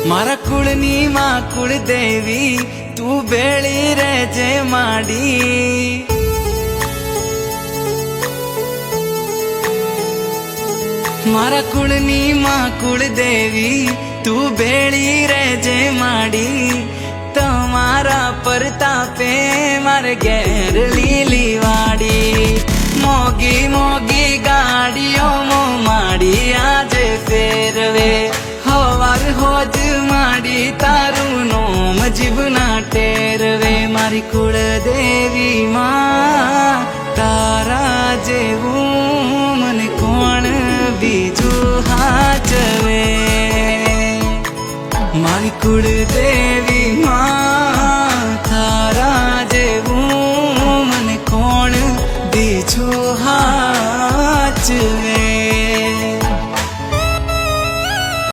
મારા કુળની માં કુળદેવી તું બેળી રહેજે માડી મારા કુળની માં કુળદેવી તું બેળી રહેજે માડી તમારા પરતાપે મારે ઘેર લીલી વાડી મોગી મોગી ગાડીઓ માડી આજે ફેરવે હવાર હોજ માડી તારું નોમ જીવના ટેરવે મારી કુળદેવી માં તારા જેવું મને કોણ બીજું હાચવે મારી કુળદેવી